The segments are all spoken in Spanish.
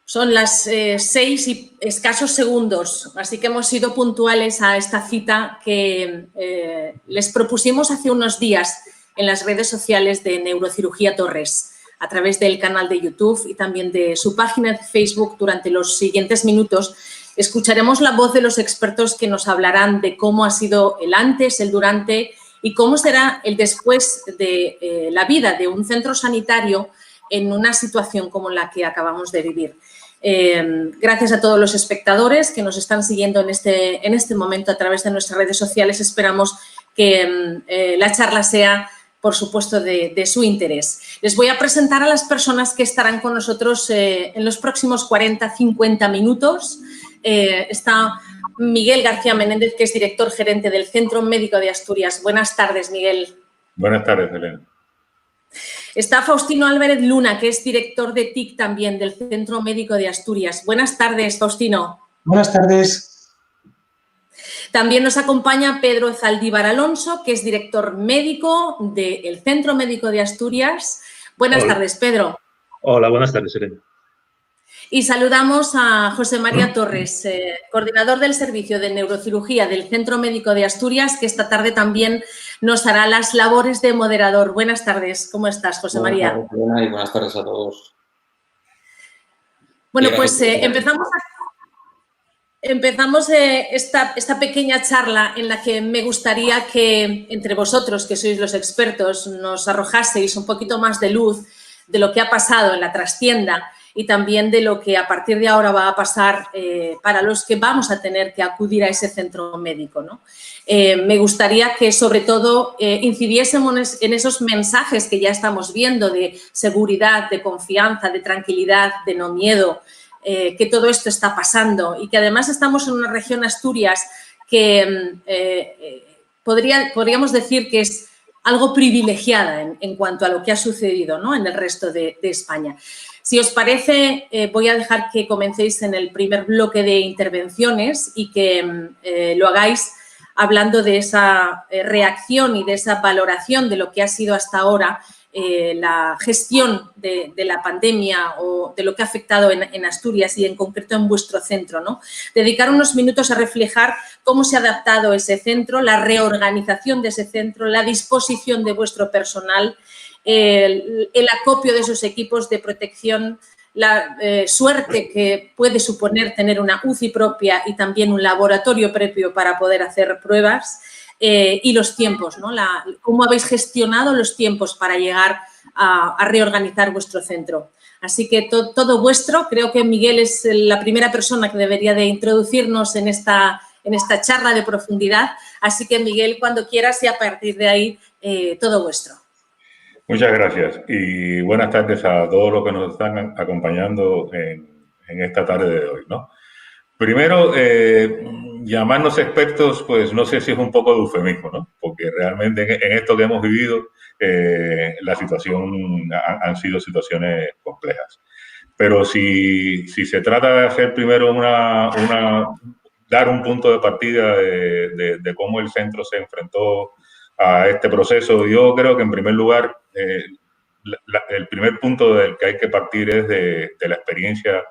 Son las 6 y escasos segundos, así que hemos sido puntuales a esta cita que les propusimos hace unos días en las redes sociales de Neurocirugía Torres, a través del canal de YouTube y también de su página de Facebook. Durante los siguientes minutos escucharemos la voz de los expertos que nos hablarán de cómo ha sido el antes, el durante y cómo será el después de la vida de un centro sanitario en una situación como la que acabamos de vivir. Gracias a todos los espectadores que nos están siguiendo en este momento a través de nuestras redes sociales. Esperamos que la charla sea, por supuesto, de su interés. Les voy a presentar a las personas que estarán con nosotros en los próximos 40-50 minutos. Está Miguel García Menéndez, que es director gerente del Centro Médico de Asturias. Buenas tardes, Miguel. Buenas tardes, Elena. Está Faustino Álvarez Luna, que es director de TIC también del Centro Médico de Asturias. Buenas tardes, Faustino. Buenas tardes. También nos acompaña Pedro Zaldívar Alonso, que es director médico del Centro Médico de Asturias. Buenas tardes, Pedro. Hola, buenas tardes, Elena. Y saludamos a José María Torres, coordinador del Servicio de Neurocirugía del Centro Médico de Asturias, que esta tarde también nos hará las labores de moderador. Buenas tardes, ¿cómo estás, José María? Buenas tardes, Elena, y buenas tardes a todos. Bueno, pues empezamos esta pequeña charla en la que me gustaría que entre vosotros, que sois los expertos, nos arrojaseis un poquito más de luz de lo que ha pasado en la trastienda y también de lo que a partir de ahora va a pasar para los que vamos a tener que acudir a ese centro médico, ¿no? Me gustaría que, sobre todo, incidiésemos en esos mensajes que ya estamos viendo de seguridad, de confianza, de tranquilidad, de no miedo, que todo esto está pasando y que además estamos en una región, Asturias, que podríamos decir que es algo privilegiada en cuanto a lo que ha sucedido, ¿no?, en el resto de España. Si os parece, voy a dejar que comencéis en el primer bloque de intervenciones y que lo hagáis hablando de esa reacción y de esa valoración de lo que ha sido hasta ahora la gestión de la pandemia o de lo que ha afectado en Asturias y en concreto en vuestro centro, ¿no? Dedicar unos minutos a reflejar cómo se ha adaptado ese centro, la reorganización de ese centro, la disposición de vuestro personal, el acopio de sus equipos de protección, la suerte que puede suponer tener una UCI propia y también un laboratorio propio para poder hacer pruebas y los tiempos, ¿no? Cómo habéis gestionado los tiempos para llegar a reorganizar vuestro centro. Así que todo vuestro. Creo que Miguel es la primera persona que debería de introducirnos en esta charla de profundidad. Así que, Miguel, cuando quieras y a partir de ahí, todo vuestro. Muchas gracias y buenas tardes a todos los que nos están acompañando en esta tarde de hoy, ¿no? Primero, llamarnos expertos, pues no sé si es un poco de eufemismo, ¿no? Porque realmente en esto que hemos vivido, la situación han sido situaciones complejas. Pero si se trata de hacer primero dar un punto de partida de cómo el centro se enfrentó a este proceso, yo creo que en primer lugar el primer punto del que hay que partir es de la experiencia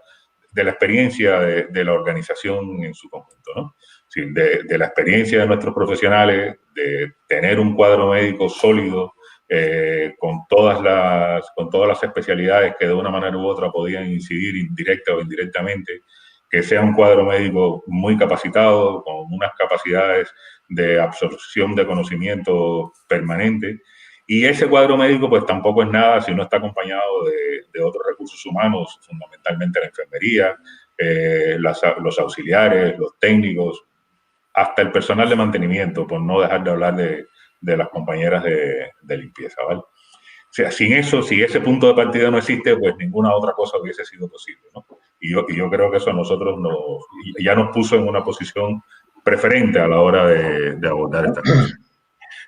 de la organización en su conjunto, ¿no? Sí, de la experiencia de nuestros profesionales, de tener un cuadro médico sólido con todas las especialidades que de una manera u otra podían incidir indirecta o indirectamente, que sea un cuadro médico muy capacitado, con unas capacidades de absorción de conocimiento permanente. Y ese cuadro médico pues tampoco es nada si no está acompañado de otros recursos humanos, fundamentalmente la enfermería, los auxiliares, los técnicos, hasta el personal de mantenimiento, por no dejar de hablar de las compañeras de limpieza, ¿vale? O sea, sin eso, si ese punto de partida no existe, pues ninguna otra cosa hubiese sido posible, ¿no? Y yo creo que eso a nosotros ya nos puso en una posición preferente a la hora de abordar esta cosa.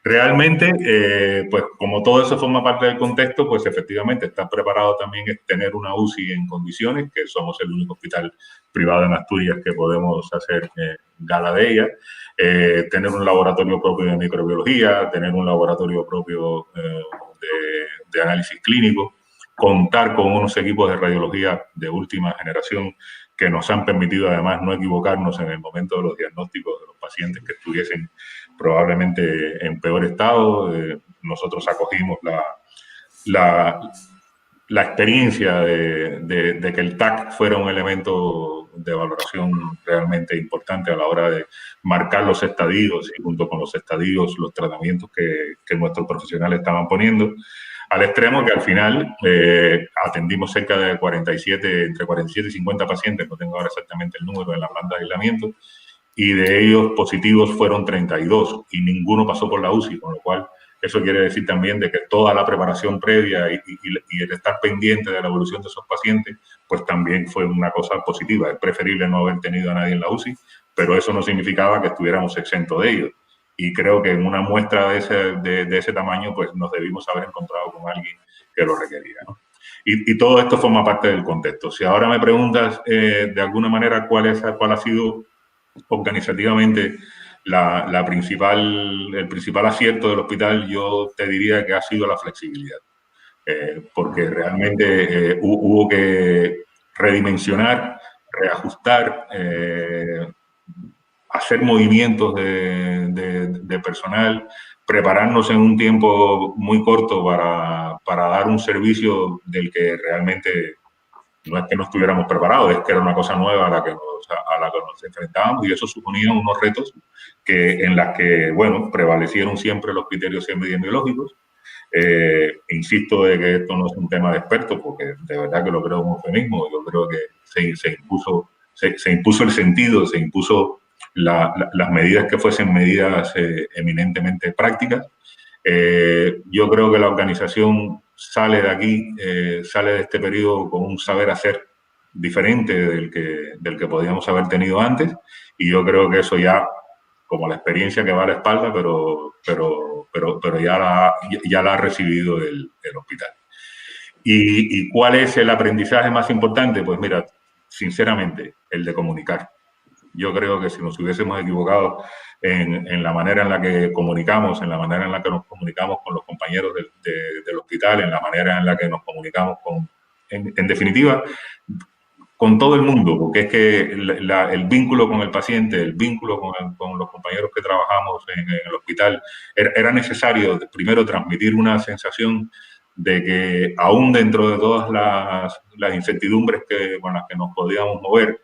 Realmente, pues como todo eso forma parte del contexto, pues efectivamente estar preparado también es tener una UCI en condiciones, que somos el único hospital privado en Asturias que podemos hacer gala de ella, tener un laboratorio propio de microbiología, tener un laboratorio propio de análisis clínico, contar con unos equipos de radiología de última generación que nos han permitido además no equivocarnos en el momento de los diagnósticos de los pacientes que estuviesen probablemente en peor estado. Nosotros acogimos la experiencia de que el TAC fuera un elemento de valoración realmente importante a la hora de marcar los estadios y junto con los estadios los tratamientos que nuestros profesionales estaban poniendo, al extremo que al final atendimos cerca de 47, entre 47 y 50 pacientes, no tengo ahora exactamente el número en la planta de aislamiento, y de ellos positivos fueron 32 y ninguno pasó por la UCI, con lo cual eso quiere decir también de que toda la preparación previa y el estar pendiente de la evolución de esos pacientes, pues también fue una cosa positiva. Es preferible no haber tenido a nadie en la UCI, pero eso no significaba que estuviéramos exentos de ellos. Y creo que en una muestra de ese tamaño, pues nos debimos haber encontrado con alguien que lo requería, ¿no? Y todo esto forma parte del contexto. Si ahora me preguntas de alguna manera cuál ha sido organizativamente el principal acierto del hospital, yo te diría que ha sido la flexibilidad. Porque realmente hubo que redimensionar, reajustar, hacer movimientos de personal, prepararnos en un tiempo muy corto para dar un servicio del que realmente no es que no estuviéramos preparados, es que era una cosa nueva a la que nos enfrentábamos, y eso suponía unos retos en las que, bueno, prevalecieron siempre los criterios epidemiológicos. Insisto de que esto no es un tema de expertos, porque de verdad que lo creo un eufemismo. Yo creo que se impuso el sentido, se impuso las medidas que fuesen medidas eminentemente prácticas. Yo creo que la organización sale de aquí, sale de este periodo con un saber hacer diferente del que podíamos haber tenido antes, y yo creo que eso ya, como la experiencia que va a la espalda, pero ya la ha recibido el hospital. ¿Y cuál es el aprendizaje más importante? Pues mira, sinceramente, el de comunicar. Yo creo que si nos hubiésemos equivocado en la manera en la que comunicamos, en la manera en la que nos comunicamos con los compañeros del hospital, en la manera en la que nos comunicamos en definitiva, con todo el mundo, porque es que el vínculo con el paciente, el vínculo con los compañeros que trabajamos en el hospital, era necesario primero transmitir una sensación de que aún dentro de todas las incertidumbres con las que nos podíamos mover,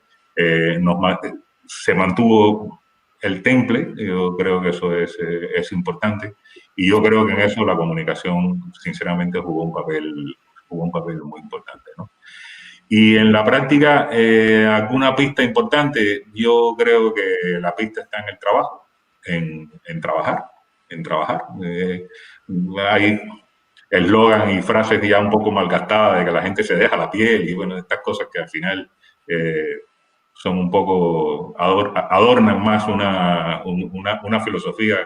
se mantuvo el temple. Yo creo que eso es importante, y yo creo que en eso la comunicación sinceramente jugó un papel muy importante, ¿no? Y en la práctica, alguna pista importante, yo creo que la pista está en el trabajo, en trabajar. Hay eslogan y frases ya un poco malgastadas de que la gente se deja la piel, y bueno, estas cosas que al final son un poco, adornan más una filosofía,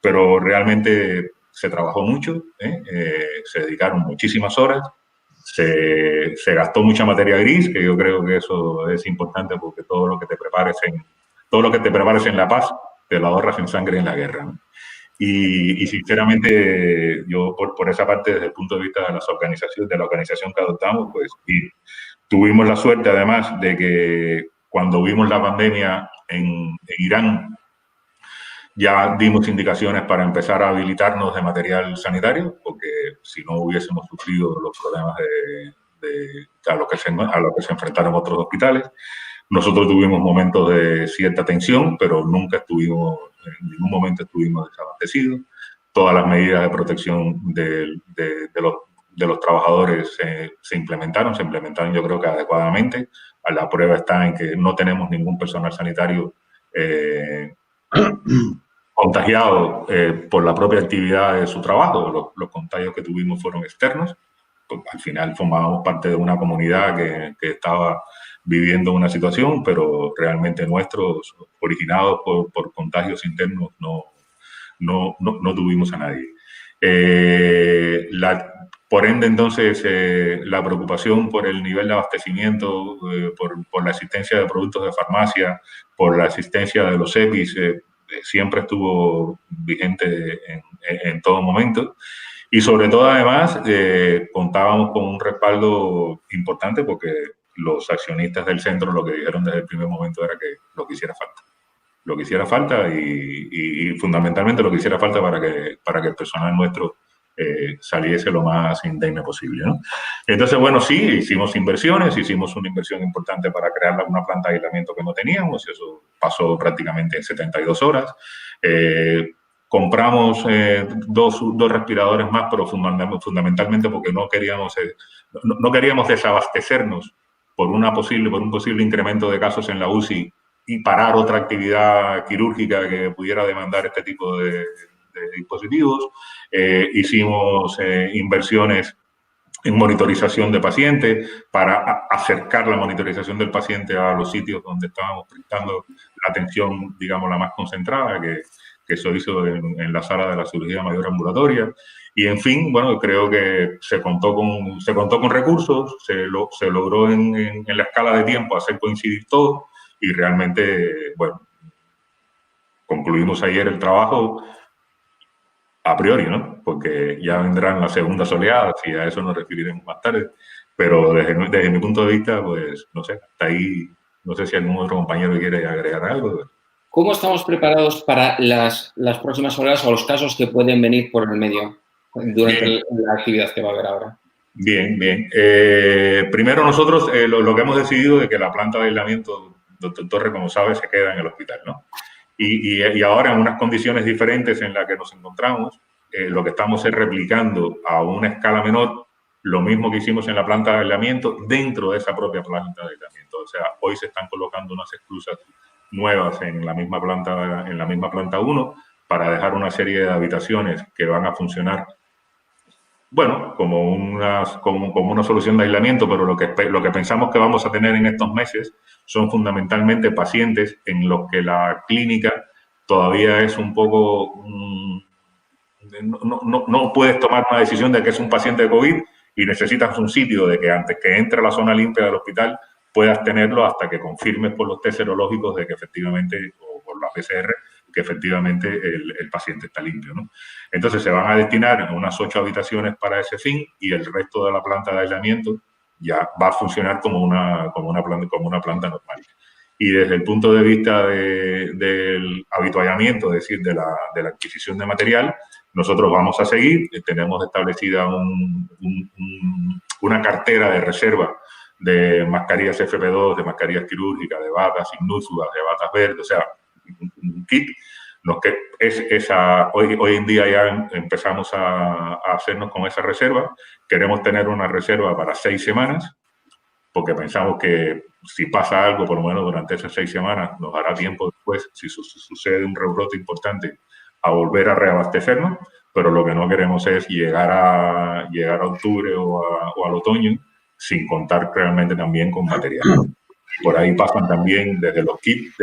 pero realmente se trabajó mucho, se dedicaron muchísimas horas, se gastó mucha materia gris, que yo creo que eso es importante, porque todo lo que te prepares en la paz, te lo ahorras en sangre en la guerra, ¿no? Y sinceramente, yo por esa parte, desde el punto de vista de la organización que adoptamos, pues, y tuvimos la suerte además de que cuando vimos la pandemia en Irán, ya dimos indicaciones para empezar a habilitarnos de material sanitario, porque si no hubiésemos sufrido los problemas a los que se enfrentaron otros hospitales. Nosotros tuvimos momentos de cierta tensión, pero en ningún momento estuvimos desabastecidos. Todas las medidas de protección de los trabajadores se implementaron yo creo que adecuadamente. La prueba está en que no tenemos ningún personal sanitario contagiado por la propia actividad de su trabajo. Los contagios que tuvimos fueron externos. Pues, al final formábamos parte de una comunidad que estaba viviendo una situación, pero realmente nuestros, originados por contagios internos, no tuvimos a nadie. Por ende, entonces, la preocupación por el nivel de abastecimiento, por la existencia de productos de farmacia, por la existencia de los EPIs, siempre estuvo vigente en todo momento. Y sobre todo, además, contábamos con un respaldo importante porque los accionistas del centro lo que dijeron desde el primer momento era que lo que hiciera falta. Lo que hiciera falta y fundamentalmente lo que hiciera falta para que el personal nuestro saliese lo más indemne posible, ¿no? Entonces, bueno, sí, hicimos inversiones, hicimos una inversión importante para crear una planta de aislamiento que no teníamos, y eso pasó prácticamente en 72 horas. Compramos dos respiradores más, pero fundamentalmente porque no queríamos desabastecernos por un posible incremento de casos en la UCI y parar otra actividad quirúrgica que pudiera demandar este tipo de dispositivos. Hicimos inversiones en monitorización de pacientes para acercar la monitorización del paciente a los sitios donde estábamos prestando la atención, digamos, la más concentrada, que eso hizo en la sala de la cirugía mayor ambulatoria. Y, en fin, bueno, creo que se contó con recursos, se logró en la escala de tiempo hacer coincidir todo y realmente, bueno, concluimos ayer el trabajo a priori, ¿no? Porque ya vendrán las segundas oleadas y a eso nos referiremos más tarde. Pero desde mi punto de vista, pues, no sé, hasta ahí, no sé si algún otro compañero quiere agregar algo. ¿Cómo estamos preparados para las próximas oleadas o los casos que pueden venir por el medio durante la actividad que va a haber ahora? Bien, bien. Primero nosotros lo que hemos decidido es que la planta de aislamiento, doctor Torre, como sabe, se queda en el hospital, ¿no? Y ahora en unas condiciones diferentes en las que nos encontramos, lo que estamos es replicando a una escala menor lo mismo que hicimos en la planta de aislamiento dentro de esa propia planta de aislamiento. O sea, hoy se están colocando unas esclusas nuevas en la misma planta 1 para dejar una serie de habitaciones que van a funcionar, bueno, como una solución de aislamiento, pero lo que pensamos que vamos a tener en estos meses son fundamentalmente pacientes en los que la clínica todavía es un poco... No puedes tomar una decisión de que es un paciente de COVID y necesitas un sitio de que antes que entre a la zona limpia del hospital puedas tenerlo hasta que confirmes por los test serológicos de que efectivamente, o por la PCR, que efectivamente el paciente está limpio, ¿no? Entonces se van a destinar unas 8 habitaciones para ese fin y el resto de la planta de aislamiento ya va a funcionar como una planta normal. Y desde el punto de vista del habituallamiento, es decir, de la adquisición de material, nosotros vamos a seguir. Tenemos establecida una cartera de reserva de mascarillas FP2, de mascarillas quirúrgicas, de batas ignúsulas, de batas verdes, o sea, un kit. Hoy en día ya empezamos a hacernos con esa reserva. Queremos tener una reserva para 6 semanas, porque pensamos que si pasa algo, por lo menos durante esas 6 semanas, nos dará tiempo después, si sucede un rebrote importante, a volver a reabastecernos, pero lo que no queremos es llegar a octubre o al otoño sin contar realmente también con material. Por ahí pasan también desde los kits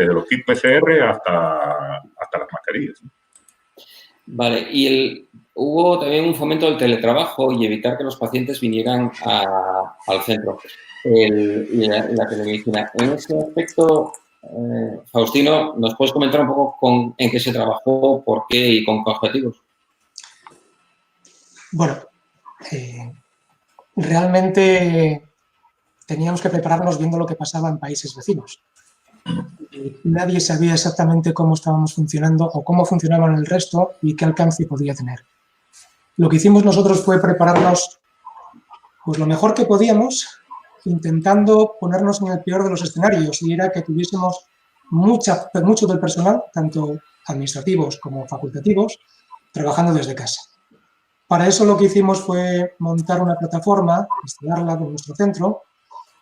PCR hasta las mascarillas. Vale, y hubo también un fomento del teletrabajo y evitar que los pacientes vinieran al centro, la telemedicina. En ese aspecto, Faustino, ¿nos puedes comentar un poco en qué se trabajó, por qué y con qué objetivos? Bueno, realmente teníamos que prepararnos viendo lo que pasaba en países vecinos. Nadie sabía exactamente cómo estábamos funcionando o cómo funcionaban el resto y qué alcance podía tener. Lo que hicimos nosotros fue prepararnos pues lo mejor que podíamos, intentando ponernos en el peor de los escenarios, y era que tuviésemos mucho del personal, tanto administrativos como facultativos, trabajando desde casa. Para eso lo que hicimos fue montar una plataforma, instalarla en nuestro centro,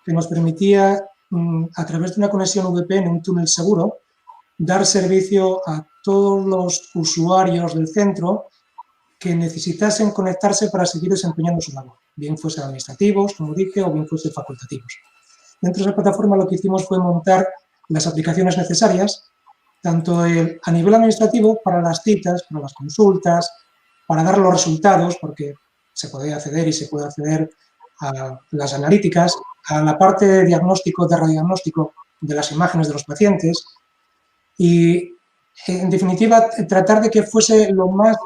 que nos permitía, a través de una conexión VPN, un túnel seguro, dar servicio a todos los usuarios del centro que necesitasen conectarse para seguir desempeñando su labor, bien fuesen administrativos, como dije, o bien fuesen facultativos. Dentro de esa plataforma lo que hicimos fue montar las aplicaciones necesarias tanto a nivel administrativo para las citas, para las consultas, para dar los resultados, porque se puede acceder y se puede acceder a las analíticas, a la parte de diagnóstico, de radiodiagnóstico de las imágenes de los pacientes y, en definitiva, tratar de que fuese lo más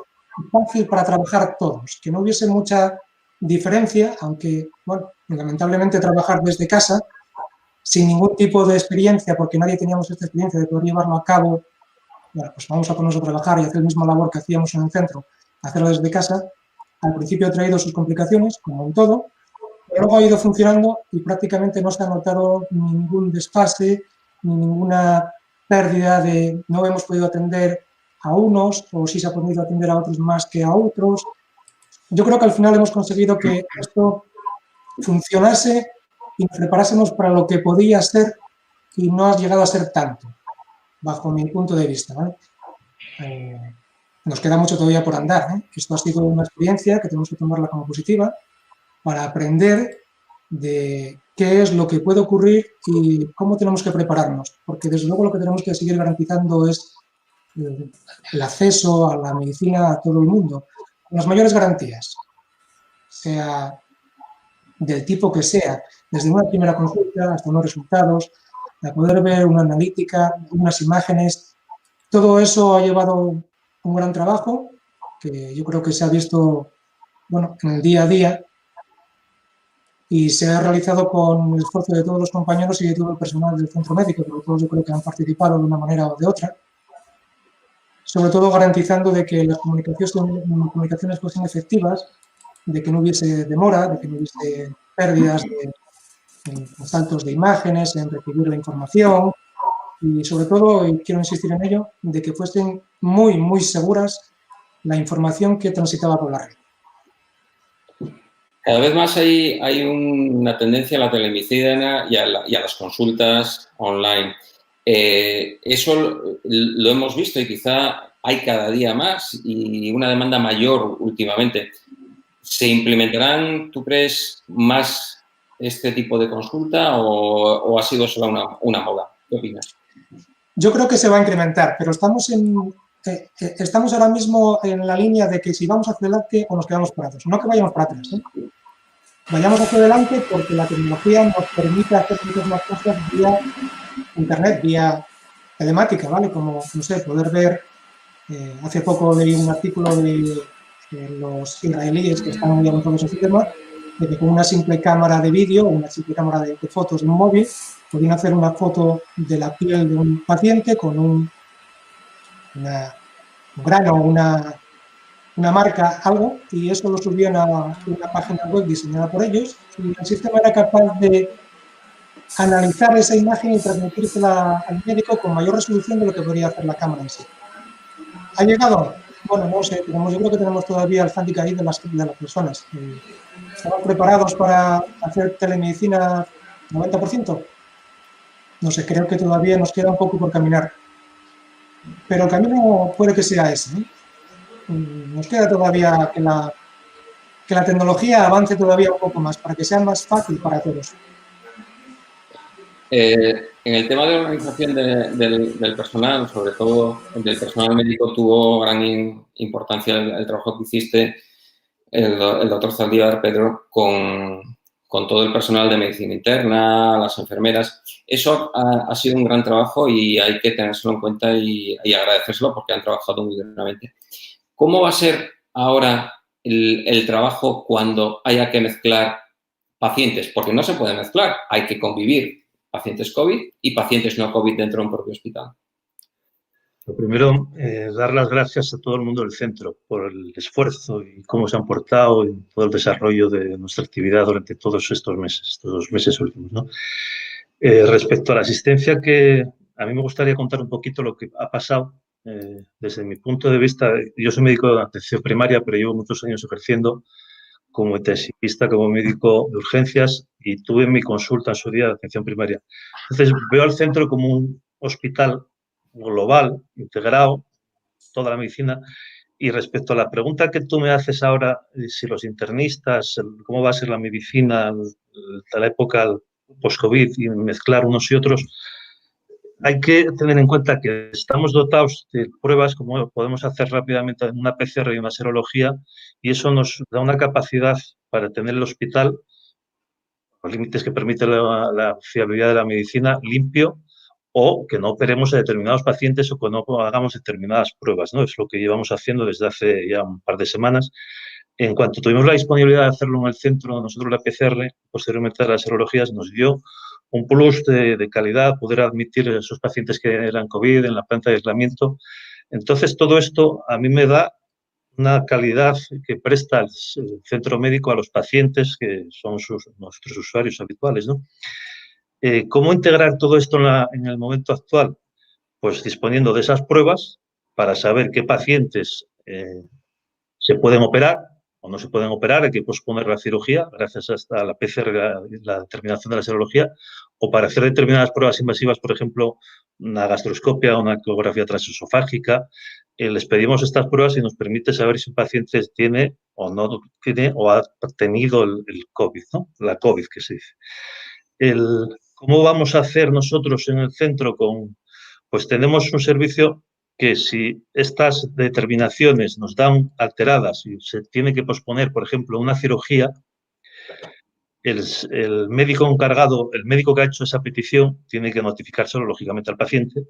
fácil para trabajar todos, que no hubiese mucha diferencia, aunque, bueno, lamentablemente trabajar desde casa, sin ningún tipo de experiencia, porque nadie teníamos esta experiencia de poder llevarlo a cabo, bueno, pues vamos a ponernos a trabajar y hacer la misma labor que hacíamos en el centro, hacerlo desde casa. Al principio ha traído sus complicaciones, como en todo, pero luego ha ido funcionando y prácticamente no se ha notado ningún desfase, ni ninguna pérdida de no hemos podido atender a unos o sí se ha podido atender a otros más que a otros. Yo creo que al final hemos conseguido que esto funcionase y nos preparásemos para lo que podía ser y no ha llegado a ser tanto, bajo mi punto de vista, ¿vale? Nos queda mucho todavía por andar, ¿eh? Esto ha sido una experiencia que tenemos que tomarla como positiva para aprender de qué es lo que puede ocurrir y cómo tenemos que prepararnos, porque desde luego lo que tenemos que seguir garantizando es el acceso a la medicina a todo el mundo, con las mayores garantías, sea del tipo que sea, desde una primera consulta hasta unos resultados, a poder ver una analítica, unas imágenes. Todo eso ha llevado un gran trabajo que yo creo que se ha visto, bueno, en el día a día y se ha realizado con el esfuerzo de todos los compañeros y de todo el personal del centro médico, porque todos yo creo que han participado de una manera o de otra, sobre todo garantizando de que las comunicaciones fuesen efectivas, de que no hubiese demora, de que no hubiese pérdidas en saltos de imágenes, en recibir la información y sobre todo, y quiero insistir en ello, de que fuesen muy, muy seguras la información que transitaba por la red. Cada vez más hay una tendencia a la telemedicina y a las consultas online. Eso lo hemos visto y quizá hay cada día más y una demanda mayor últimamente. ¿Se implementarán, tú crees, más este tipo de consulta o ha sido solo una moda? ¿Qué opinas? Yo creo que se va a incrementar, pero estamos ahora mismo en la línea de que si vamos hacia adelante o nos quedamos parados. No que vayamos para atrás, ¿eh? Vayamos hacia adelante porque la tecnología nos permite hacer muchas más cosas vía internet, vía telemática, ¿vale? Como, no sé, poder ver, hace poco leí un artículo de los israelíes que están muy avanzados en ese tema, de que con una simple cámara de vídeo, una simple cámara de fotos de un móvil, podían hacer una foto de la piel de un paciente con un grano, una marca, algo, y eso lo subían a una página web diseñada por ellos y el sistema era capaz de analizar esa imagen y transmitírsela al médico con mayor resolución de lo que podría hacer la cámara en sí. ¿Ha llegado? Bueno, no sé, yo creo que tenemos todavía el hándicap ahí de las personas. ¿Estamos preparados para hacer telemedicina 90%? No sé, creo que todavía nos queda un poco por caminar. Pero el camino puede que sea ese, ¿eh? Nos queda todavía que la tecnología avance todavía un poco más para que sea más fácil para todos. En el tema de organización del personal, sobre todo del personal médico, tuvo gran importancia el trabajo que hiciste el doctor Zaldívar, Pedro, con todo el personal de medicina interna, las enfermeras. Eso ha sido un gran trabajo y hay que tenérselo en cuenta y agradecérselo porque han trabajado muy duramente. ¿Cómo va a ser ahora el trabajo cuando haya que mezclar pacientes? Porque no se puede mezclar, hay que convivir pacientes COVID y pacientes no COVID dentro de un propio hospital. Lo primero, dar las gracias a todo el mundo del centro por el esfuerzo y cómo se han portado en todo el desarrollo de nuestra actividad durante todos estos 2 meses últimos, ¿no? Respecto a la asistencia, que a mí me gustaría contar un poquito lo que ha pasado. Desde mi punto de vista, yo soy médico de atención primaria, pero llevo muchos años ejerciendo como intensivista, como médico de urgencias y tuve mi consulta en su día de atención primaria. Entonces, veo al centro como un hospital global, integrado, toda la medicina. Y respecto a la pregunta que tú me haces ahora, si los internistas, cómo va a ser la medicina de la época post-COVID y mezclar unos y otros, hay que tener en cuenta que estamos dotados de pruebas como podemos hacer rápidamente una PCR y una serología, y eso nos da una capacidad para tener el hospital, los límites que permite la fiabilidad de la medicina, limpio, o que no operemos a determinados pacientes o que no hagamos determinadas pruebas, ¿no? Es lo que llevamos haciendo desde hace ya un par de semanas. En cuanto tuvimos la disponibilidad de hacerlo en el centro, nosotros la PCR, posteriormente a las serologías, nos dio un plus de calidad, poder admitir a esos pacientes que eran COVID en la planta de aislamiento. Entonces, todo esto a mí me da una calidad que presta el centro médico a los pacientes, que son nuestros usuarios habituales, ¿no? ¿Cómo integrar todo esto en el momento actual? Pues disponiendo de esas pruebas para saber qué pacientes se pueden operar o no se pueden operar, hay que posponer la cirugía gracias a la PCR, la determinación de la serología, o para hacer determinadas pruebas invasivas, por ejemplo, una gastroscopia o una ecografía transesofágica. Les pedimos estas pruebas y nos permite saber si un paciente tiene o no tiene o ha tenido el COVID, ¿no? La COVID, que se dice. ¿Cómo vamos a hacer nosotros en el centro? Pues tenemos un servicio que si estas determinaciones nos dan alteradas y se tiene que posponer, por ejemplo, una cirugía, el médico encargado, el médico que ha hecho esa petición, tiene que notificárselo lógicamente al paciente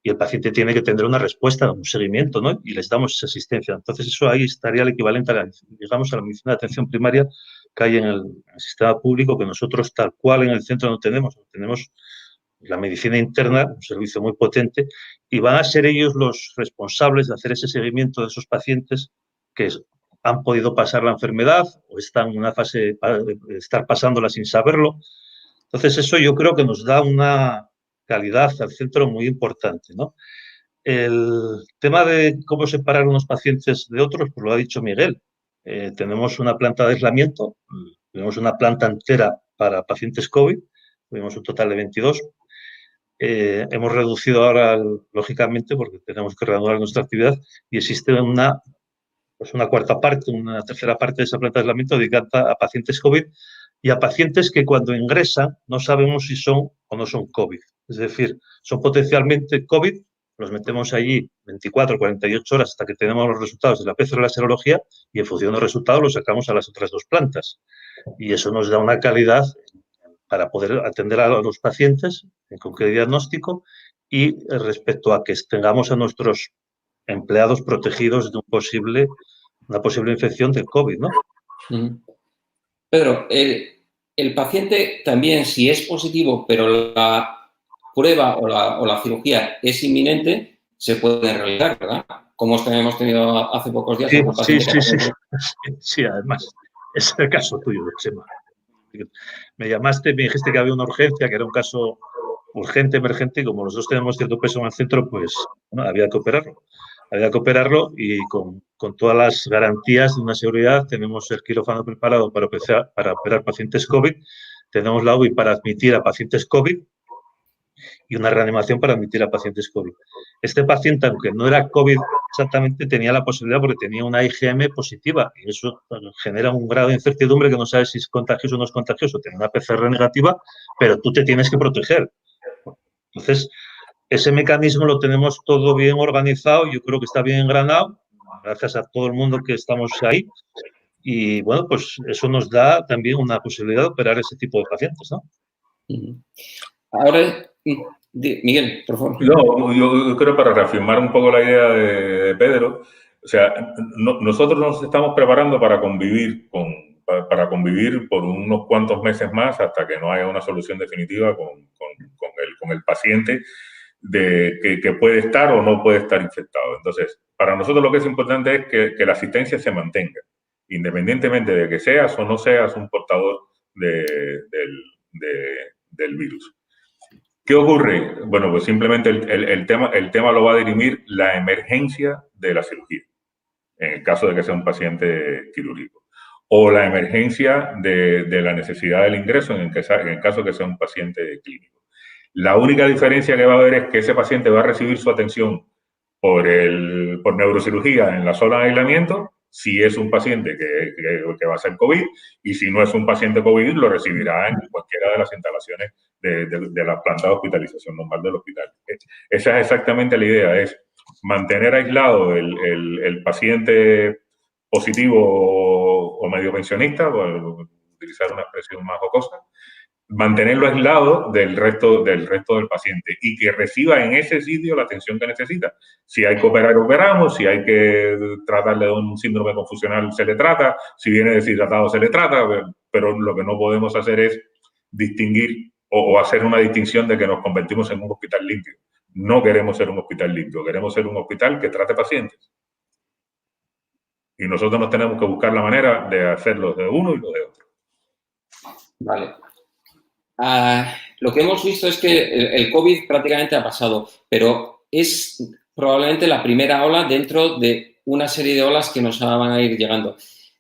y el paciente tiene que tener una respuesta, un seguimiento, ¿no? Y les damos esa asistencia. Entonces, eso ahí estaría el equivalente a la medicina de atención primaria que hay en el sistema público, que nosotros tal cual en el centro no tenemos. Tenemos la medicina interna, un servicio muy potente, y van a ser ellos los responsables de hacer ese seguimiento de esos pacientes que han podido pasar la enfermedad o están en una fase de estar pasándola sin saberlo. Entonces, eso yo creo que nos da una calidad al centro muy importante, ¿no? El tema de cómo separar unos pacientes de otros, pues lo ha dicho Miguel. Tenemos una planta de aislamiento, tenemos una planta entera para pacientes COVID, tuvimos un total de 22. Hemos reducido ahora, lógicamente, porque tenemos que reanudar nuestra actividad, y existe una cuarta parte, una tercera parte de esa planta de aislamiento dedicada a pacientes COVID y a pacientes que cuando ingresan no sabemos si son o no son COVID. Es decir, son potencialmente COVID, los metemos allí 24 o 48 horas hasta que tenemos los resultados de la PCR y la serología, y en función de los resultados los sacamos a las otras dos plantas. Y eso nos da una calidad para poder atender a los pacientes con qué diagnóstico y respecto a que tengamos a nuestros empleados protegidos de una posible infección del COVID, ¿no? Pedro, el paciente también, si es positivo, pero la prueba o la cirugía es inminente, se puede realizar, ¿verdad? Como hemos tenido hace pocos días. Sí, además, es el caso tuyo, Chema. Me llamaste, me dijiste que había una urgencia, que era un caso urgente, emergente, y como los dos tenemos cierto peso en el centro, pues bueno, había que operarlo. Había que operarlo y con todas las garantías de una seguridad. Tenemos el quirófano preparado para operar pacientes COVID, tenemos la UBI para admitir a pacientes COVID y una reanimación para admitir a pacientes COVID. Este paciente, aunque no era COVID exactamente, tenía la posibilidad porque tenía una IgM positiva y eso genera un grado de incertidumbre que no sabes si es contagioso o no es contagioso. Tiene una PCR negativa, pero tú te tienes que proteger. Entonces, ese mecanismo lo tenemos todo bien organizado, yo creo que está bien engranado, gracias a todo el mundo que estamos ahí. Y bueno, pues eso nos da también una posibilidad de operar ese tipo de pacientes, ¿no? Ahora, Miguel, por favor. No, yo creo para reafirmar un poco la idea de Pedro, o sea, nosotros nos estamos preparando para convivir por unos cuantos meses más hasta que no haya una solución definitiva con el paciente que puede estar o no puede estar infectado. Entonces, para nosotros lo que es importante es que la asistencia se mantenga, independientemente de que seas o no seas un portador del virus. ¿Qué ocurre? Bueno, pues simplemente el tema lo va a dirimir la emergencia de la cirugía, en el caso de que sea un paciente quirúrgico, o la emergencia de la necesidad del ingreso en el caso de que sea un paciente clínico. La única diferencia que va a haber es que ese paciente va a recibir su atención por neurocirugía en la zona de aislamiento, si es un paciente que va a ser COVID, y si no es un paciente COVID, lo recibirá en cualquiera de las instalaciones de la planta de hospitalización normal del hospital. Esa es exactamente la idea, es mantener aislado el paciente positivo o medio pensionista, por utilizar una expresión más jocosa, mantenerlo aislado del resto del paciente y que reciba en ese sitio la atención que necesita. Si hay que operar, operamos. Si hay que tratarle de un síndrome confusional, se le trata. Si viene deshidratado, se le trata. Pero lo que no podemos hacer es distinguir o hacer una distinción de que nos convertimos en un hospital limpio. No queremos ser un hospital limpio, queremos ser un hospital que trate pacientes. Y nosotros nos tenemos que buscar la manera de hacerlo de uno y lo de otro. Vale. Lo que hemos visto es que el COVID prácticamente ha pasado, pero es probablemente la primera ola dentro de una serie de olas que nos van a ir llegando.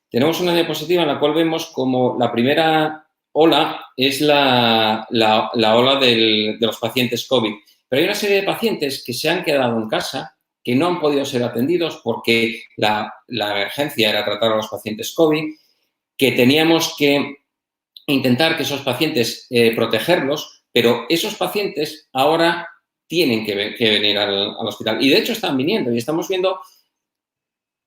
Tenemos una diapositiva en la cual vemos como la primera ola es la ola de los pacientes COVID. Pero hay una serie de pacientes que se han quedado en casa, que no han podido ser atendidos porque la emergencia era tratar a los pacientes COVID, que teníamos que intentar que esos pacientes protegerlos, pero esos pacientes ahora tienen que venir al hospital. Y de hecho están viniendo y estamos viendo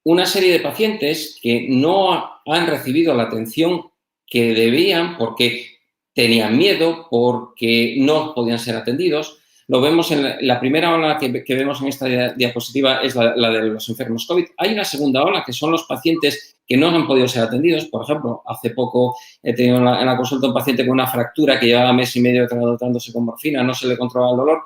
una serie de pacientes que no han recibido la atención que debían porque tenían miedo, porque no podían ser atendidos. Lo vemos en la primera ola que vemos en esta diapositiva es la de los enfermos COVID. Hay una segunda ola que son los pacientes que no han podido ser atendidos. Por ejemplo, hace poco he tenido en la consulta un paciente con una fractura que llevaba mes y medio tratándose con morfina, no se le controlaba el dolor.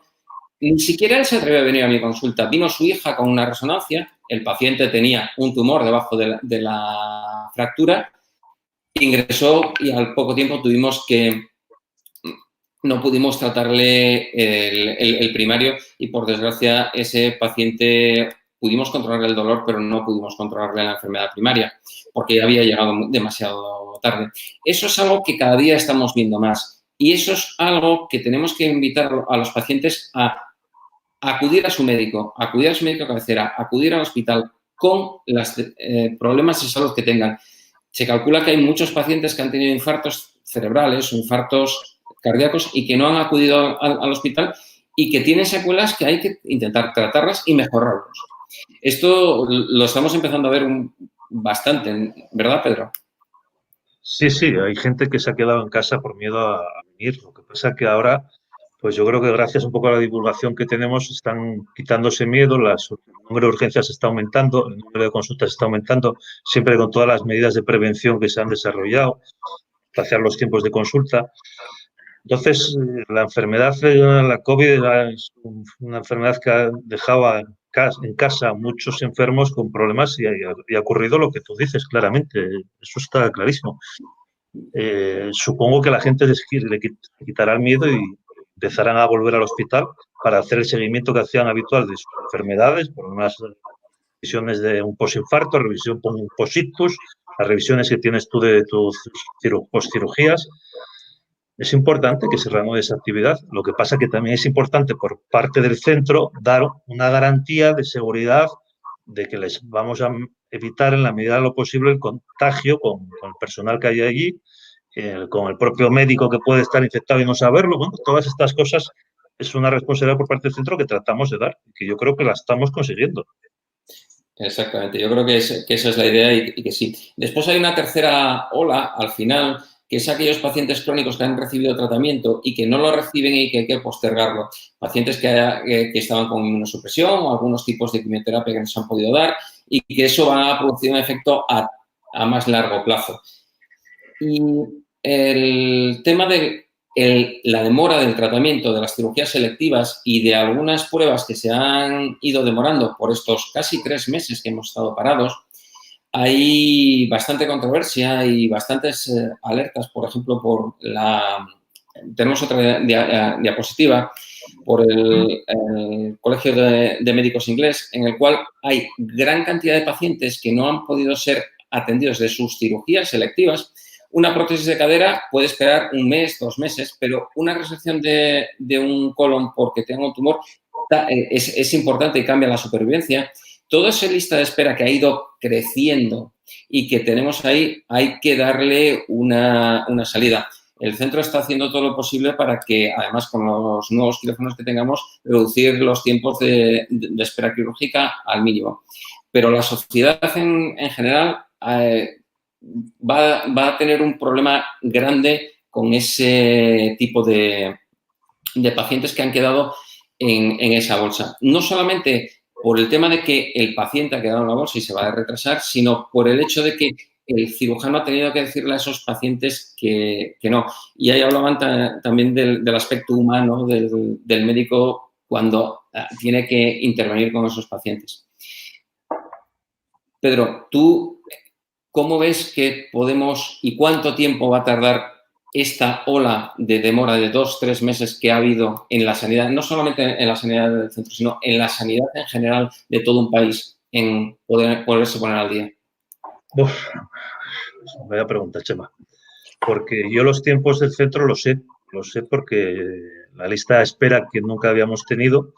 Ni siquiera él se atrevió a venir a mi consulta. Vino su hija con una resonancia, el paciente tenía un tumor debajo de la fractura, ingresó y al poco tiempo no pudimos tratarle el primario y, por desgracia, ese paciente pudimos controlarle el dolor, pero no pudimos controlarle la enfermedad primaria porque ya había llegado demasiado tarde. Eso es algo que cada día estamos viendo más y eso es algo que tenemos que invitar a los pacientes a acudir a su médico de cabecera, acudir al hospital con los problemas de salud que tengan. Se calcula que hay muchos pacientes que han tenido infartos cerebrales o infartos cardíacos y que no han acudido al hospital y que tienen secuelas que hay que intentar tratarlas y mejorarlos. Esto lo estamos empezando a ver bastante, ¿verdad, Pedro? Sí, hay gente que se ha quedado en casa por miedo a venir. Lo que pasa es que ahora, pues yo creo que gracias un poco a la divulgación que tenemos, están quitándose miedo, el número de urgencias está aumentando, el número de consultas está aumentando, siempre con todas las medidas de prevención que se han desarrollado, espaciar los tiempos de consulta. Entonces, la enfermedad, la COVID, es una enfermedad que ha dejado en casa a muchos enfermos con problemas y ha ocurrido lo que tú dices claramente. Eso está clarísimo. Supongo que la gente le quitará el miedo y empezarán a volver al hospital para hacer el seguimiento que hacían habitual de sus enfermedades, por unas revisiones de un posinfarto, revisión por un posictus, las revisiones que tienes tú de tus postcirugías. Es importante que se reanude esa actividad. Lo que pasa que también es importante por parte del centro dar una garantía de seguridad de que les vamos a evitar en la medida de lo posible el contagio con el personal que hay allí, con el propio médico que puede estar infectado y no saberlo. Bueno, todas estas cosas es una responsabilidad por parte del centro que tratamos de dar y que yo creo que la estamos consiguiendo. Exactamente. Yo creo que esa es la idea y que sí. Después hay una tercera ola al final, que es aquellos pacientes crónicos que han recibido tratamiento y que no lo reciben y que hay que postergarlo. Pacientes que estaban con inmunosupresión o algunos tipos de quimioterapia que no se han podido dar y que eso va a producir un efecto a más largo plazo. Y el tema de la demora del tratamiento, de las cirugías selectivas y de algunas pruebas que se han ido demorando por estos casi 3 meses que hemos estado parados, hay bastante controversia y bastantes alertas, por ejemplo, tenemos otra diapositiva por el Colegio de Médicos Inglés, en el cual hay gran cantidad de pacientes que no han podido ser atendidos de sus cirugías selectivas. Una prótesis de cadera puede esperar 1 mes, 2 meses, pero una resección de un colon porque tenga un tumor es importante y cambia la supervivencia. Toda esa lista de espera que ha ido creciendo y que tenemos ahí, hay que darle una salida. El centro está haciendo todo lo posible para que, además, con los nuevos quirófanos que tengamos, reducir los tiempos de espera quirúrgica al mínimo. Pero la sociedad en general va a tener un problema grande con ese tipo de pacientes que han quedado en esa bolsa. No solamente por el tema de que el paciente ha quedado en la bolsa y se va a retrasar, sino por el hecho de que el cirujano ha tenido que decirle a esos pacientes que no. Y ahí hablaban también del aspecto humano del médico cuando tiene que intervenir con esos pacientes. Pedro, ¿tú cómo ves que podemos y cuánto tiempo va a tardar esta ola de demora de 2-3 meses que ha habido en la sanidad, no solamente en la sanidad del centro, sino en la sanidad en general de todo un país, en poderse poner al día? Uf, vaya pregunta, Chema. Porque yo los tiempos del centro los sé porque la lista de espera que nunca habíamos tenido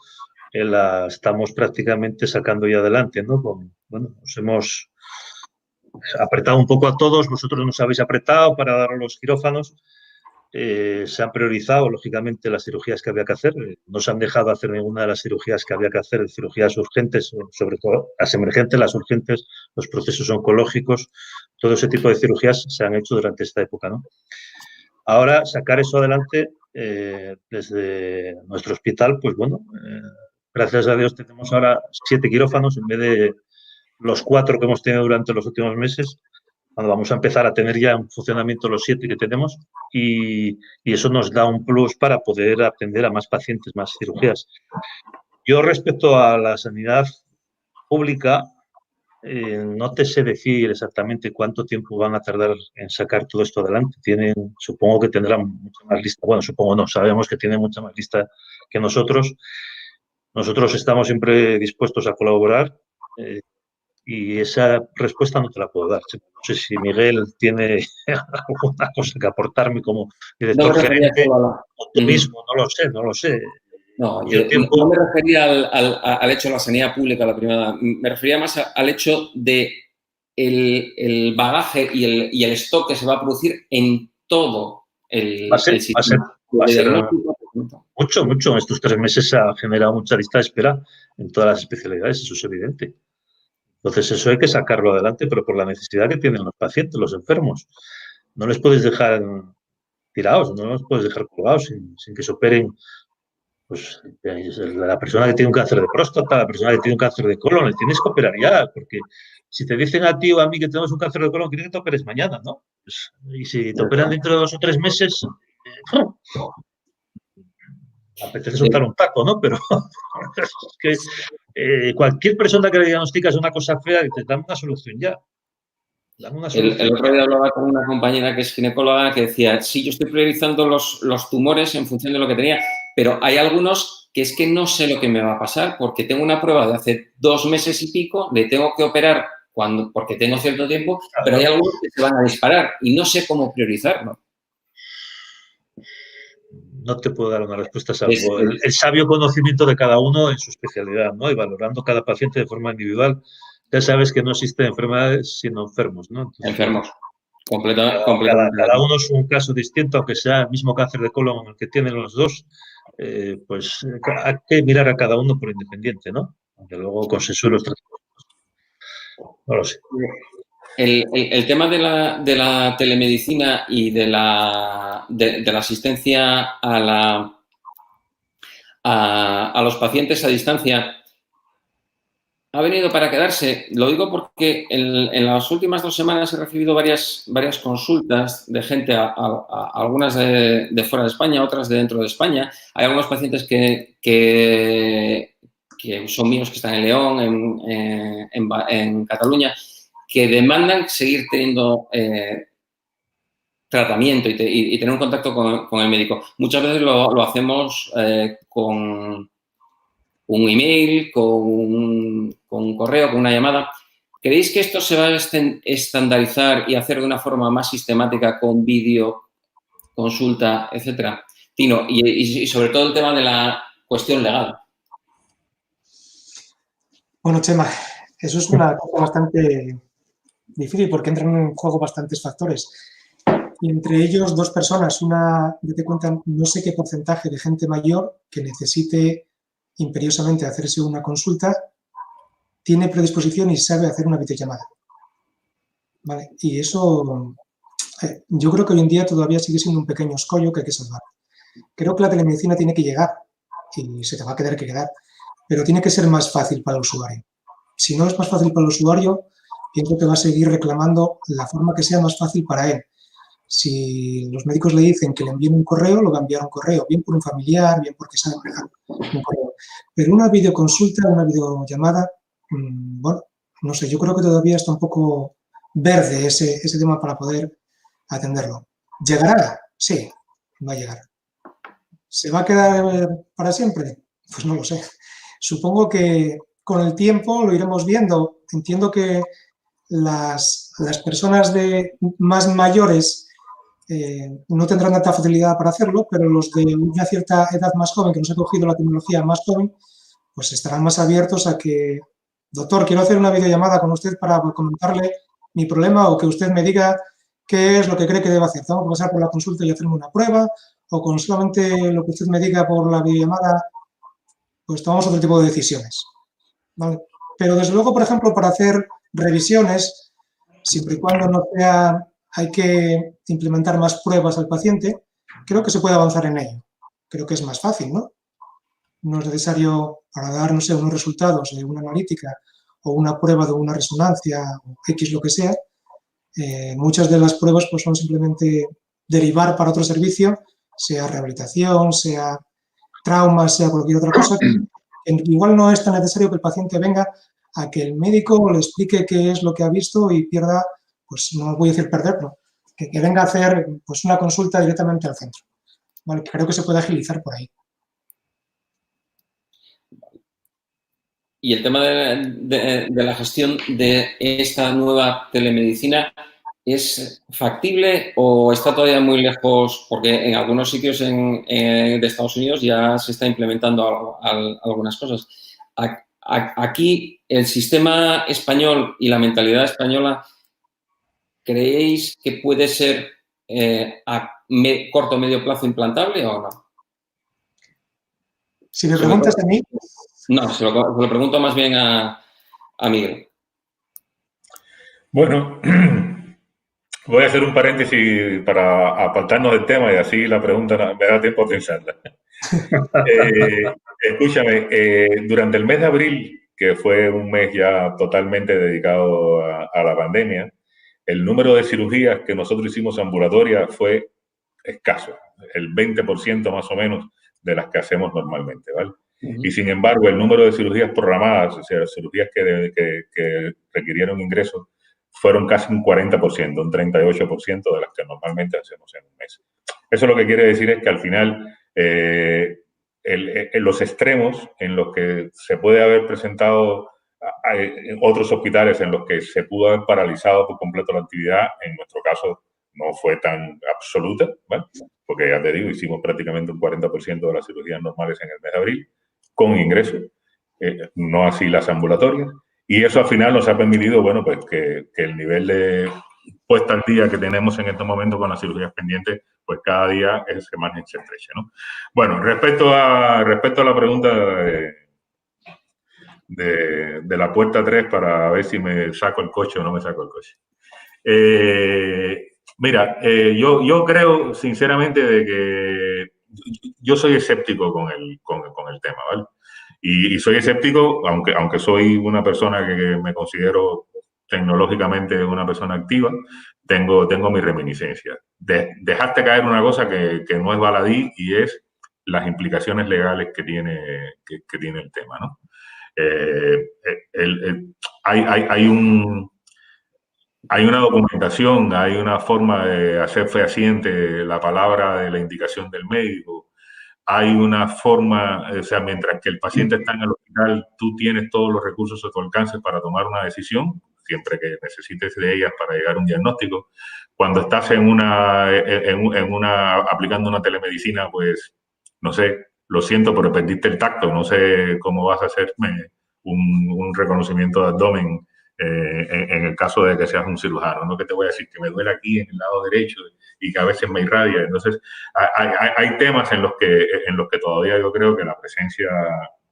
la estamos prácticamente sacando ya adelante, ¿no? Bueno, nos hemos apretado un poco a todos, vosotros nos habéis apretado para dar los quirófanos. Se han priorizado, lógicamente, las cirugías que había que hacer. No se han dejado hacer ninguna de las cirugías que había que hacer, cirugías urgentes, sobre todo las emergentes, las urgentes, los procesos oncológicos, todo ese tipo de cirugías se han hecho durante esta época, ¿no? Ahora, sacar eso adelante desde nuestro hospital, pues bueno, gracias a Dios tenemos ahora 7 quirófanos en vez de los 4 que hemos tenido durante los últimos meses. Cuando vamos a empezar a tener ya en funcionamiento los 7 que tenemos y eso nos da un plus para poder atender a más pacientes, más cirugías. Yo respecto a la sanidad pública, no te sé decir exactamente cuánto tiempo van a tardar en sacar todo esto adelante. Supongo que tendrán mucha más lista. Bueno, supongo no, sabemos que tienen mucha más lista que nosotros. Nosotros estamos siempre dispuestos a colaborar. Y esa respuesta no te la puedo dar. No sé si Miguel tiene alguna cosa que aportarme como director gerente o tú mismo, no lo sé. No, yo no me refería al hecho de la sanidad pública, la privada. Me refería más al hecho de el bagaje y el stock que se va a producir en todo el sistema. Va a ser mucho. En estos 3 meses se ha generado mucha lista de espera en todas las especialidades, eso es evidente. Entonces, eso hay que sacarlo adelante, pero por la necesidad que tienen los pacientes, los enfermos. No les puedes dejar tirados, no los puedes dejar colgados sin que se operen. Pues la persona que tiene un cáncer de próstata, la persona que tiene un cáncer de colon, le tienes que operar ya, porque si te dicen a ti o a mí que tenemos un cáncer de colon, quieren que te operes mañana, ¿no? Pues, y si te operan dentro de 2 o 3 meses, apetece soltar un taco, ¿no? Pero es que cualquier persona que le diagnosticas una cosa fea, te dan una solución ya. El otro día hablaba con una compañera que es ginecóloga que decía, sí, yo estoy priorizando los tumores en función de lo que tenía, pero hay algunos que es que no sé lo que me va a pasar porque tengo una prueba de hace 2 meses y pico, le tengo que operar porque tengo cierto tiempo, pero hay algunos que se van a disparar y no sé cómo priorizarlo. No te puedo dar una respuesta salvo el sabio conocimiento de cada uno en su especialidad, ¿no? Y valorando cada paciente de forma individual. Ya sabes que no existen enfermedades sino enfermos, ¿no? Entonces, enfermos. Completamente. Cada uno es un caso distinto, aunque sea el mismo cáncer de colon el que tienen los dos, pues hay que mirar a cada uno por independiente, ¿no? Aunque luego consensúe los tratamientos. No lo sé. El tema de la telemedicina y de la asistencia a los pacientes a distancia ha venido para quedarse. Lo digo porque en las últimas 2 semanas he recibido varias consultas de gente, algunas de fuera de España, otras de dentro de España. Hay algunos pacientes que son míos, que están en León, en Cataluña, que demandan seguir teniendo tratamiento y tener un contacto con el médico. Muchas veces lo hacemos con un email, con un correo, con una llamada. ¿Creéis que esto se va a estandarizar y hacer de una forma más sistemática con vídeo, consulta, etcétera? Tino, y sobre todo el tema de la cuestión legal. Bueno, Chema, eso es una cosa bastante difícil porque entran en juego bastantes factores. Y entre ellos, 2 personas, una, date cuenta, no sé qué porcentaje de gente mayor que necesite imperiosamente hacerse una consulta, tiene predisposición y sabe hacer una videollamada. ¿Vale? Y eso, yo creo que hoy en día todavía sigue siendo un pequeño escollo que hay que salvar. Creo que la telemedicina tiene que llegar y se te va a quedar que quedar, pero tiene que ser más fácil para el usuario. Si no es más fácil para el usuario, pienso que va a seguir reclamando la forma que sea más fácil para él. Si los médicos le dicen que le envíen un correo, lo va a enviar un correo, bien por un familiar, bien porque sabe manejar un correo. Pero una videoconsulta, una videollamada, bueno, no sé, yo creo que todavía está un poco verde ese tema para poder atenderlo. ¿Llegará? Sí, va a llegar. ¿Se va a quedar para siempre? Pues no lo sé. Supongo que con el tiempo lo iremos viendo. Entiendo que las personas más mayores no tendrán tanta facilidad para hacerlo, pero los de una cierta edad más joven, que nos ha cogido la tecnología más joven, pues estarán más abiertos a que, doctor, quiero hacer una videollamada con usted para comentarle mi problema o que usted me diga qué es lo que cree que debe hacer. Tengo que pasar por la consulta y hacerme una prueba, o con solamente lo que usted me diga por la videollamada, pues tomamos otro tipo de decisiones. ¿Vale? Pero desde luego, por ejemplo, para hacer revisiones, siempre y cuando no sea, hay que implementar más pruebas al paciente, creo que se puede avanzar en ello. Creo que es más fácil, ¿no? No es necesario para dar, no sé, unos resultados de una analítica o una prueba de una resonancia o X lo que sea. Muchas de las pruebas pues, son simplemente derivar para otro servicio, sea rehabilitación, sea trauma, sea cualquier otra cosa. Igual no es tan necesario que el paciente venga a que el médico le explique qué es lo que ha visto y pierda, pues no voy a decir perderlo, que venga a hacer pues, una consulta directamente al centro. Vale, creo que se puede agilizar por ahí. Y el tema de la gestión de esta nueva telemedicina, ¿es factible o está todavía muy lejos? Porque en algunos sitios de Estados Unidos ya se está implementando algunas cosas. Aquí, el sistema español y la mentalidad española, ¿creéis que puede ser a corto o medio plazo implantable o no? Si me preguntas a mí... No, se lo pregunto más bien a Miguel. Bueno, voy a hacer un paréntesis para apartarnos del tema y así la pregunta me da tiempo a pensarla. Escúchame, durante el mes de abril, que fue un mes ya totalmente dedicado a la pandemia, el número de cirugías que nosotros hicimos ambulatorias fue escaso, el 20% más o menos de las que hacemos normalmente, ¿vale? Y sin embargo, el número de cirugías programadas, o sea, cirugías que requirieron ingresos, fueron casi un 40%, un 38% de las que normalmente hacemos en un mes. Eso lo que quiere decir es que al final, en los extremos en los que se puede haber presentado otros hospitales en los que se pudo haber paralizado por completo la actividad, en nuestro caso no fue tan absoluta, ¿vale? Porque ya te digo, hicimos prácticamente un 40% de las cirugías normales en el mes de abril, con ingresos, no así las ambulatorias, y eso al final nos ha permitido, bueno, pues que el nivel de puesta al día que tenemos en este momento con las cirugías pendientes, pues cada día se más se estrecha, ¿no? Bueno, respecto a la pregunta de la puerta 3 para ver si me saco el coche o no me saco el coche. Mira, yo creo sinceramente de que yo soy escéptico con el tema, ¿vale? Y soy escéptico, aunque soy una persona que me considero tecnológicamente una persona activa, tengo mis reminiscencias. Dejaste caer una cosa que no es baladí y es las implicaciones legales que tiene el tema, ¿no? Hay una documentación, hay una forma de hacer fehaciente la palabra de la indicación del médico. Hay una forma, o sea, mientras que el paciente está en el hospital, tú tienes todos los recursos a tu alcance para tomar una decisión, siempre que necesites de ellas para llegar a un diagnóstico. Cuando estás aplicando una telemedicina, pues, no sé, lo siento, pero perdiste el tacto, no sé cómo vas a hacerme un reconocimiento de abdomen en el caso de que seas un cirujano. No que te voy a decir que me duele aquí en el lado derecho y que a veces me irradia. Entonces, hay temas en los que todavía yo creo que la presencia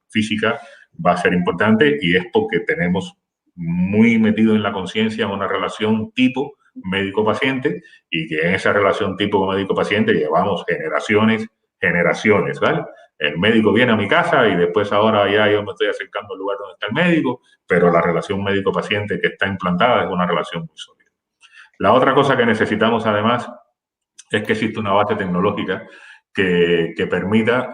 física va a ser importante, y es porque tenemos muy metido en la conciencia una relación tipo médico-paciente, y que en esa relación tipo médico-paciente llevamos generaciones, ¿vale? El médico viene a mi casa y después ahora ya yo me estoy acercando al lugar donde está el médico, pero la relación médico-paciente que está implantada es una relación muy sólida. La otra cosa que necesitamos además es que existe una base tecnológica que permita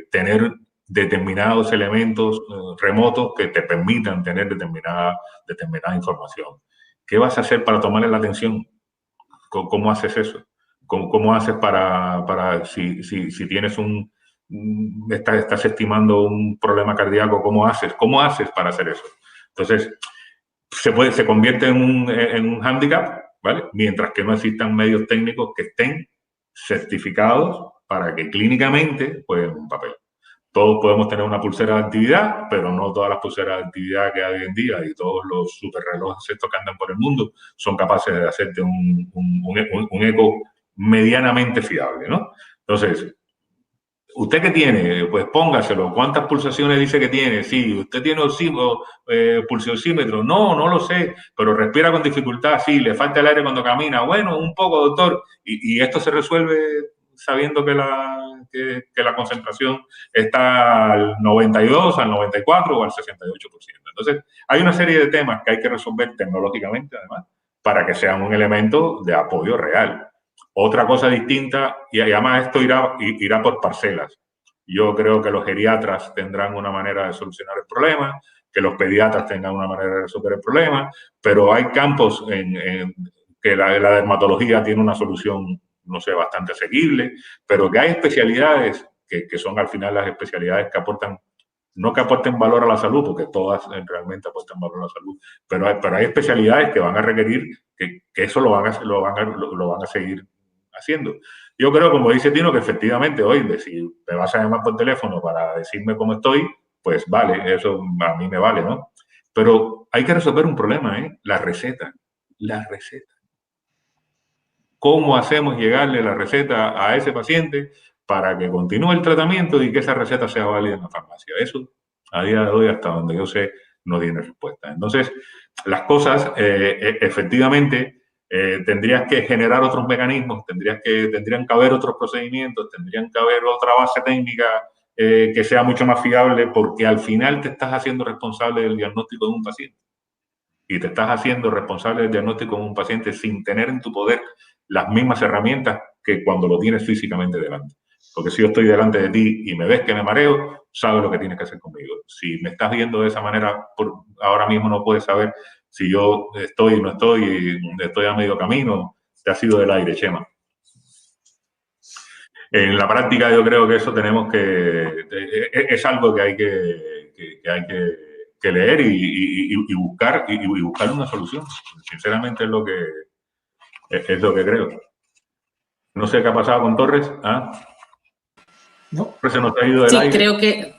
tener determinados elementos remotos que te permitan tener determinada información. ¿Qué vas a hacer para tomarle la atención? ¿Cómo haces eso? ¿Cómo haces para si tienes estás estimando un problema cardíaco, ¿cómo haces? ¿Cómo haces para hacer eso? Entonces, se convierte en un hándicap, ¿vale? Mientras que no existan medios técnicos que estén certificados para que clínicamente jueguen un papel. Todos podemos tener una pulsera de actividad, pero no todas las pulseras de actividad que hay hoy en día y todos los superrelojes estos que andan por el mundo son capaces de hacerte un eco medianamente fiable, ¿no? Entonces, ¿usted qué tiene? Pues póngaselo. ¿Cuántas pulsaciones dice que tiene? Sí. ¿Usted tiene pulsioxímetro? No lo sé, pero respira con dificultad. Sí. ¿Le falta el aire cuando camina? Bueno, un poco, doctor. Y esto se resuelve sabiendo que la concentración está al 92, al 94 o al 68%. Entonces, hay una serie de temas que hay que resolver tecnológicamente, además, para que sean un elemento de apoyo real. Otra cosa distinta, y además esto irá por parcelas. Yo creo que los geriatras tendrán una manera de solucionar el problema, que los pediatras tengan una manera de resolver el problema, pero hay campos en que la dermatología tiene una solución, no sé, bastante asequible, pero que hay especialidades que son al final las especialidades que aportan, no que aporten valor a la salud, porque todas realmente aportan valor a la salud, pero hay especialidades que van a requerir que eso lo van a seguir haciendo. Yo creo, como dice Tino, que efectivamente hoy, si me vas a llamar por teléfono para decirme cómo estoy, pues vale, eso a mí me vale, ¿no? Pero hay que resolver un problema, ¿eh? La receta. ¿Cómo hacemos llegarle la receta a ese paciente para que continúe el tratamiento y que esa receta sea válida en la farmacia? Eso, a día de hoy, hasta donde yo sé, no tiene respuesta. Entonces, las cosas, efectivamente, tendrías que generar otros mecanismos, tendrían que haber otros procedimientos, tendrían que haber otra base técnica que sea mucho más fiable, porque al final te estás haciendo responsable del diagnóstico de un paciente. Y te estás haciendo responsable del diagnóstico de un paciente sin tener en tu poder las mismas herramientas que cuando lo tienes físicamente delante. Porque si yo estoy delante de ti y me ves que me mareo, sabes lo que tienes que hacer conmigo. Si me estás viendo de esa manera, ahora mismo no puedes saber si yo estoy o no estoy a medio camino, te ha sido del aire, Chema. En la práctica yo creo que eso tenemos es algo que hay que leer y buscar una solución. Sinceramente es lo que creo. No sé qué ha pasado con Torres. ¿Ah? No. Se nos ha ido del aire.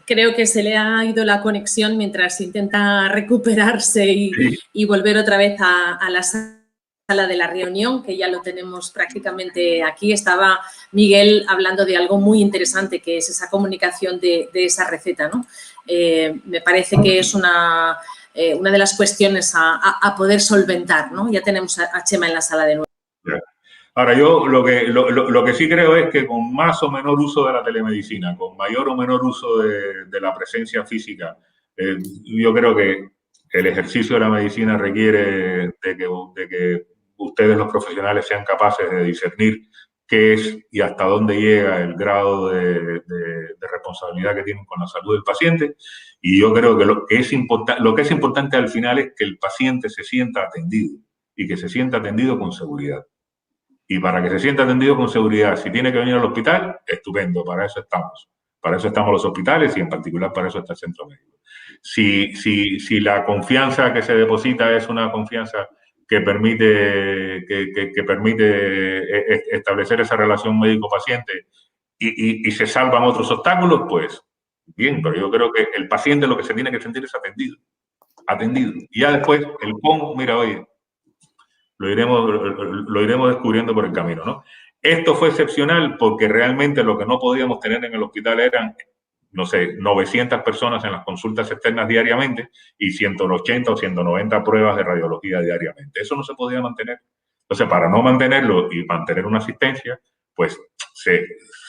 Creo que se le ha ido la conexión mientras intenta recuperarse y volver otra vez a la sala de la reunión, que ya lo tenemos prácticamente aquí. Estaba Miguel hablando de algo muy interesante, que es esa comunicación de esa receta, ¿no? Me parece que es una de las cuestiones a poder solventar, ¿no? Ya tenemos a Chema en la sala de nuevo. Ahora, yo lo que sí creo es que con más o menor uso de la telemedicina, con mayor o menor uso de la presencia física, yo creo que el ejercicio de la medicina requiere de que ustedes, los profesionales, sean capaces de discernir qué es y hasta dónde llega el grado de responsabilidad que tienen con la salud del paciente. Y yo creo que lo que es importante al final es que el paciente se sienta atendido y que se sienta atendido con seguridad. Y para que se sienta atendido con seguridad, si tiene que venir al hospital, estupendo, para eso estamos. Para eso estamos los hospitales y en particular para eso está el centro médico. Si la confianza que se deposita es una confianza que permite establecer esa relación médico-paciente y se salvan otros obstáculos, pues bien, pero yo creo que el paciente lo que se tiene que sentir es atendido. atendido. Y ya después, el cómo, mira, oye, lo iremos descubriendo por el camino, ¿no? Esto fue excepcional porque realmente lo que no podíamos tener en el hospital eran, no sé, 900 personas en las consultas externas diariamente y 180 o 190 pruebas de radiología diariamente. Eso no se podía mantener. Entonces, para no mantenerlo y mantener una asistencia, pues se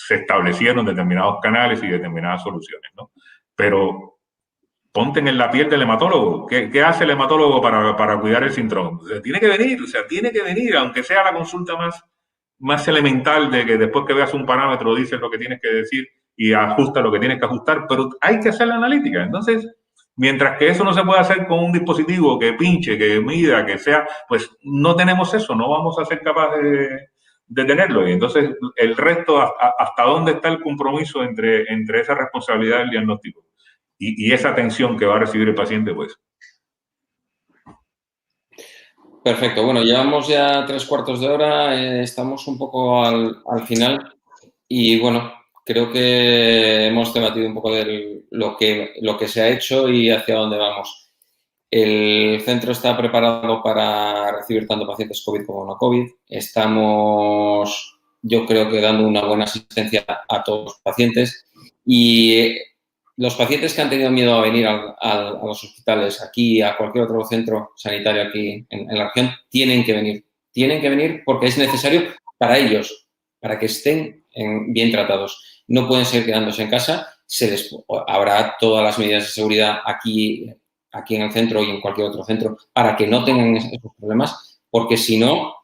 establecieron determinados canales y determinadas soluciones, ¿no? Pero ponte en la piel del hematólogo. ¿Qué hace el hematólogo para cuidar el síndrome? O sea, tiene que venir, aunque sea la consulta más elemental de que después que veas un parámetro dices lo que tienes que decir y ajusta lo que tienes que ajustar, pero hay que hacer la analítica. Entonces, mientras que eso no se puede hacer con un dispositivo que pinche, que mida, que sea, pues no tenemos eso, no vamos a ser capaces de tenerlo. Y entonces, el resto, ¿hasta dónde está el compromiso entre esa responsabilidad del diagnóstico y esa atención que va a recibir el paciente, pues? Perfecto. Bueno, llevamos ya 3/4 de hora, estamos un poco al final y, bueno, creo que hemos debatido un poco de lo que se ha hecho y hacia dónde vamos. El centro está preparado para recibir tanto pacientes COVID como no COVID. Estamos, yo creo que dando una buena asistencia a todos los pacientes y los pacientes que han tenido miedo a venir a los hospitales, aquí, a cualquier otro centro sanitario aquí en la región, tienen que venir. Tienen que venir porque es necesario para ellos, para que estén bien tratados. No pueden seguir quedándose en casa. Habrá todas las medidas de seguridad aquí en el centro y en cualquier otro centro para que no tengan esos problemas, porque si no,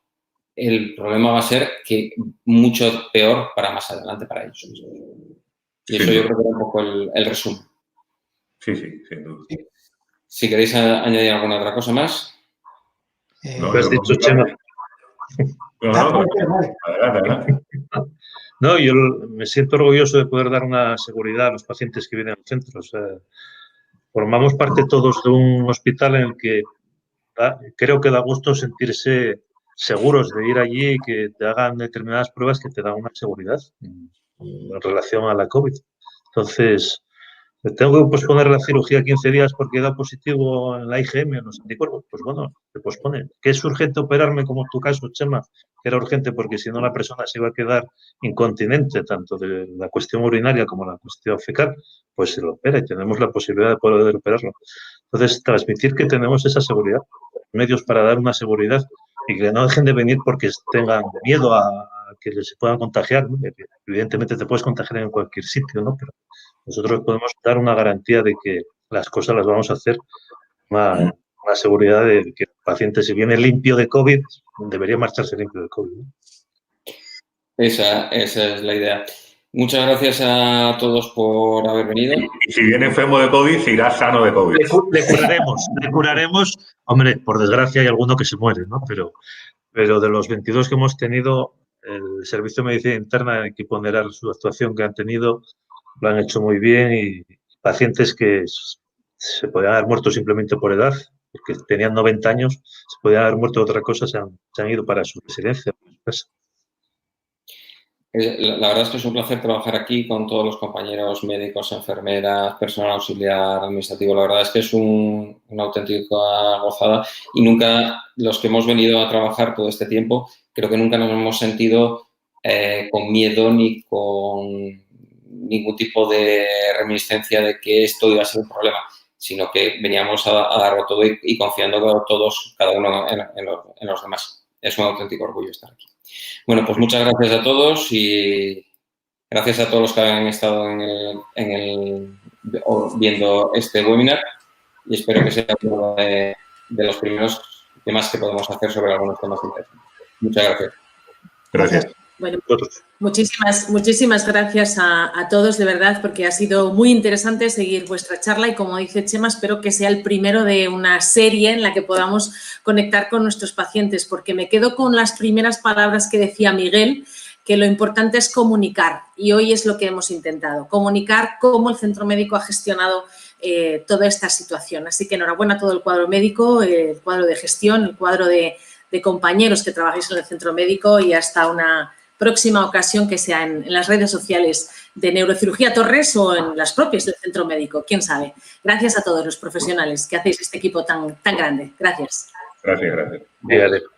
el problema va a ser que mucho peor para más adelante para ellos. Y eso yo creo que era un poco el resumen. Sí, sin duda. Si queréis añadir alguna otra cosa más. No, has dicho, Chema. Adelante. No, yo me siento orgulloso de poder dar una seguridad a los pacientes que vienen al centro. O sea, formamos parte todos de un hospital en el que creo que da gusto sentirse seguros de ir allí y que te hagan determinadas pruebas que te dan una seguridad en relación a la COVID. Entonces, ¿me tengo que posponer la cirugía 15 días porque he dado positivo en la IgM, en los anticuerpos? Pues bueno, se pospone. ¿Que es urgente operarme, como en tu caso, Chema? Que era urgente porque si no la persona se iba a quedar incontinente, tanto de la cuestión urinaria como la cuestión fecal, pues se lo opera y tenemos la posibilidad de poder operarlo. Entonces, transmitir que tenemos esa seguridad, medios para dar una seguridad y que no dejen de venir porque tengan miedo a que se puedan contagiar, ¿no? Evidentemente te puedes contagiar en cualquier sitio, ¿no? Pero nosotros podemos dar una garantía de que las cosas las vamos a hacer, una seguridad de que el paciente, si viene limpio de COVID, debería marcharse limpio de COVID, ¿no? Esa es la idea. Muchas gracias a todos por haber venido. Y si viene enfermo de COVID, se irá sano de COVID. Le curaremos. Hombre, por desgracia hay alguno que se muere, ¿no? Pero de los 22 que hemos tenido, el Servicio de Medicina Interna hay que ponderar su actuación que han tenido, lo han hecho muy bien y pacientes que se podían haber muerto simplemente por edad, porque tenían 90 años, se podían haber muerto de otra cosa, se han ido para su residencia. La verdad es que es un placer trabajar aquí con todos los compañeros médicos, enfermeras, personal auxiliar, administrativo. La verdad es que es una auténtica gozada y nunca, los que hemos venido a trabajar todo este tiempo, creo que nunca nos hemos sentido con miedo ni con ningún tipo de reminiscencia de que esto iba a ser un problema, sino que veníamos a darlo todo y confiando todos, cada uno en los demás. Es un auténtico orgullo estar aquí. Bueno, pues muchas gracias a todos y gracias a todos los que han estado viendo este webinar y espero que sea uno de los primeros temas que podemos hacer sobre algunos temas interesantes. Muchas gracias. Gracias. Bueno, muchísimas gracias a todos, de verdad, porque ha sido muy interesante seguir vuestra charla y, como dice Chema, espero que sea el primero de una serie en la que podamos conectar con nuestros pacientes, porque me quedo con las primeras palabras que decía Miguel, que lo importante es comunicar, y hoy es lo que hemos intentado, comunicar cómo el centro médico ha gestionado toda esta situación. Así que enhorabuena a todo el cuadro médico, el cuadro de gestión, el cuadro de compañeros que trabajáis en el centro médico y hasta una próxima ocasión que sea en las redes sociales de Neurocirugía Torres o en las propias del Centro Médico, quién sabe. Gracias a todos los profesionales que hacéis este equipo tan grande. Gracias. Gracias, gracias. Gracias.